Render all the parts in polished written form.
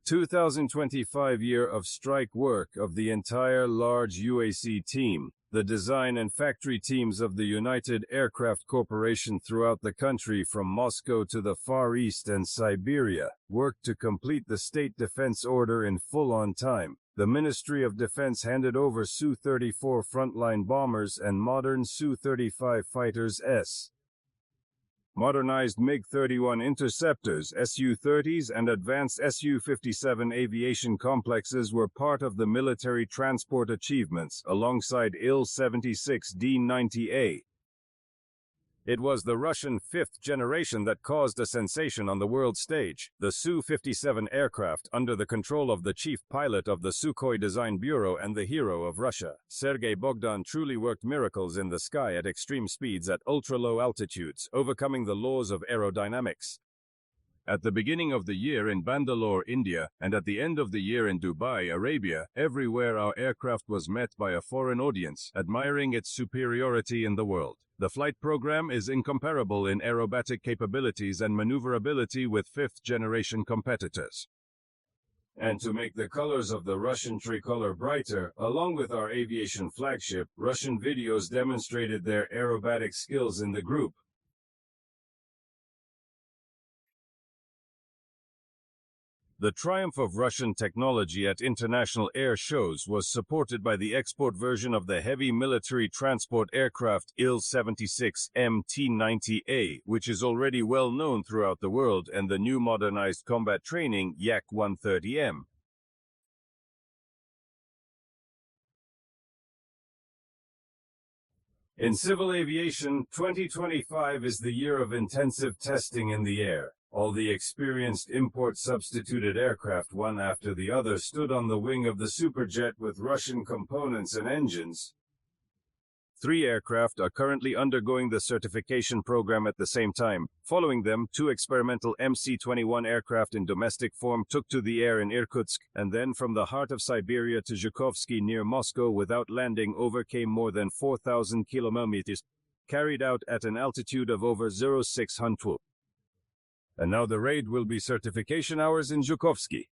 2025 year of strike work of the entire large UAC team. The design and factory teams of the United Aircraft Corporation throughout the country from Moscow to the Far East and Siberia worked to complete the State Defense Order in full on time. The Ministry of Defense handed over Su-34 frontline bombers and modern Su-35 fighters modernized MiG-31 interceptors, Su-30s, and advanced Su-57 aviation complexes were part of the military transport achievements, alongside Il-76D-90A. It was the Russian fifth generation that caused a sensation on the world stage. The Su-57 aircraft, under the control of the chief pilot of the Sukhoi Design Bureau and the hero of Russia, Sergei Bogdan, truly worked miracles in the sky at extreme speeds at ultra-low altitudes, overcoming the laws of aerodynamics. At the beginning of the year in Bangalore, India, and at the end of the year in Dubai, Arabia, everywhere our aircraft was met by a foreign audience, admiring its superiority in the world. The flight program is incomparable in aerobatic capabilities and maneuverability with fifth-generation competitors. And to make the colors of the Russian tricolor brighter, along with our aviation flagship, Russian videos demonstrated their aerobatic skills in the group. The triumph of Russian technology at international air shows was supported by the export version of the heavy military transport aircraft Il-76 MT-90A, which is already well known throughout the world, and the new modernized combat training Yak-130M. In civil aviation, 2025 is the year of intensive testing in the air. All the experienced import-substituted aircraft, one after the other, stood on the wing of the Superjet with Russian components and engines. 3 aircraft are currently undergoing the certification program at the same time. Following them, 2 experimental MC-21 aircraft in domestic form took to the air in Irkutsk, and then from the heart of Siberia to Zhukovsky near Moscow without landing overcame more than 4,000 kilometers, carried out at an altitude of over 0600. And now the raid will be certification hours in Zhukovsky.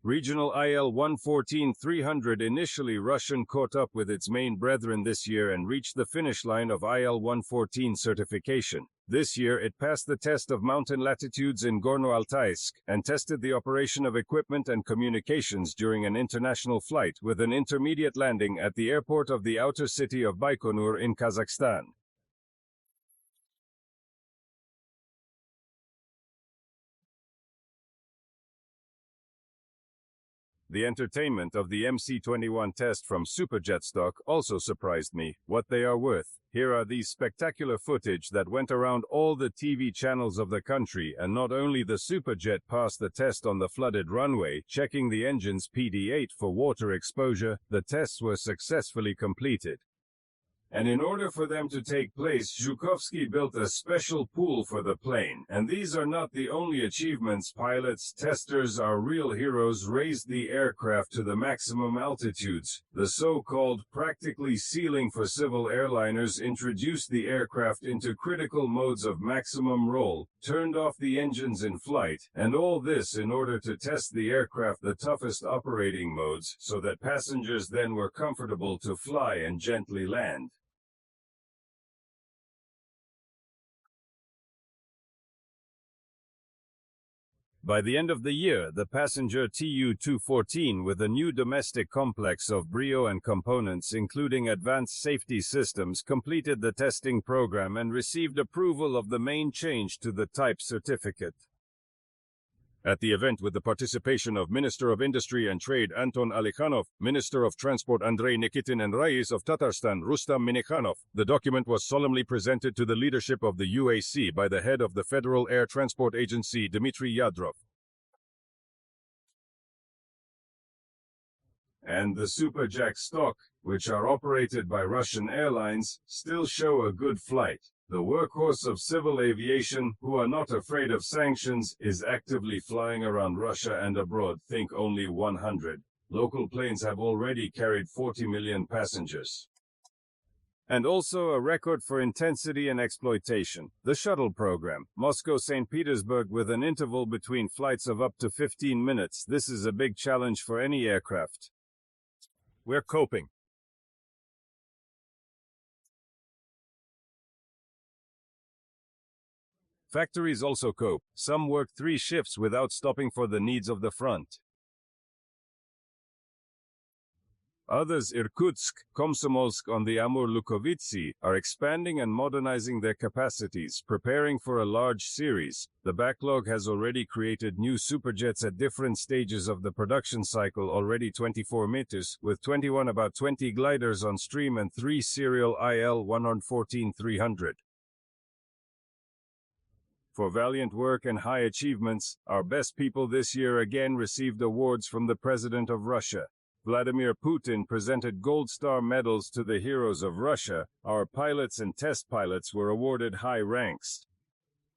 Regional IL-114-300 initially Russian caught up with its main brethren this year and reached the finish line of IL-114 certification. This year it passed the test of mountain latitudes in Gorno-Altaysk and tested the operation of equipment and communications during an international flight with an intermediate landing at the airport of the outer city of Baikonur in Kazakhstan. The entertainment of the MC-21 test from Superjet stock also surprised me. What they are worth. Here are these spectacular footage that went around all the TV channels of the country, and not only the Superjet passed the test on the flooded runway, checking the engine's PD-8 for water exposure, the tests were successfully completed. And in order for them to take place, Zhukovsky built a special pool for the plane. And these are not the only achievements. Pilots, testers, our real heroes, raised the aircraft to the maximum altitudes. The so-called practically ceiling for civil airliners introduced the aircraft into critical modes of maximum roll, turned off the engines in flight, and all this in order to test the aircraft the toughest operating modes, so that passengers then were comfortable to fly and gently land. By the end of the year, the passenger Tu-214 with a new domestic complex of brio and components including advanced safety systems completed the testing program and received approval of the main change to the type certificate. At the event with the participation of Minister of Industry and Trade Anton Alikhanov, Minister of Transport Andrei Nikitin and Rais of Tatarstan Rustam Minikhanov, the document was solemnly presented to the leadership of the UAC by the head of the Federal Air Transport Agency Dmitry Yadrov. And the Superjet stock, which are operated by Russian airlines, still show a good flight. The workhorse of civil aviation, who are not afraid of sanctions, is actively flying around Russia and abroad. Think only 100. Local planes have already carried 40 million passengers. And also a record for intensity and exploitation. The shuttle program, Moscow-St. Petersburg, with an interval between flights of up to 15 minutes. This is a big challenge for any aircraft. We're coping. Factories also cope. Some work 3 shifts without stopping for the needs of the front. Others, Irkutsk, Komsomolsk on the Amur-Lukovitsy, are expanding and modernizing their capacities, preparing for a large series. The backlog has already created new superjets at different stages of the production cycle, already 24 meters, with 21 about 20 gliders on stream and 3 serial IL-114-300. For valiant work and high achievements, our best people this year again received awards from the President of Russia. Vladimir Putin presented Gold Star medals to the heroes of Russia. Our pilots and test pilots were awarded high ranks.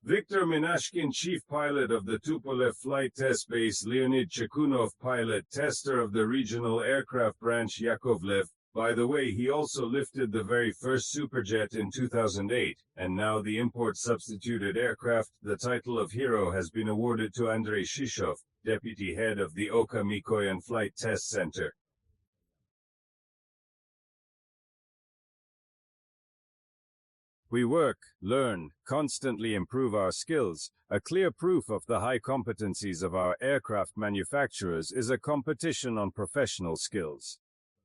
Viktor Minashkin, chief pilot of the Tupolev flight test base, Leonid Chekunov, pilot tester of the regional aircraft branch Yakovlev. By the way, he also lifted the very first Superjet in 2008, and now the import-substituted aircraft. The title of hero has been awarded to Andrei Shishov, deputy head of the Oka Mikoyan Flight Test Center. We work, learn, constantly improve our skills. A clear proof of the high competencies of our aircraft manufacturers is a competition on professional skills.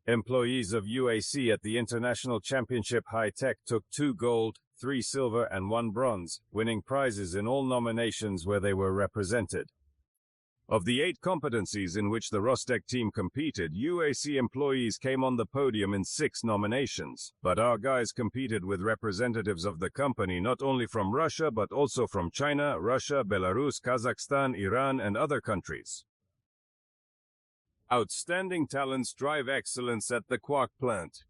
Employees of UAC at the International Championship High Tech took 2 gold, 3 silver and 1 bronze, winning prizes in all nominations where they were represented. Of the 8 competencies in which the Rostec team competed, UAC employees came on the podium in 6 nominations. But our guys competed with representatives of the company not only from Russia but also from China, Russia, Belarus, Kazakhstan, Iran and other countries. Outstanding talents drive excellence at the Quark plant.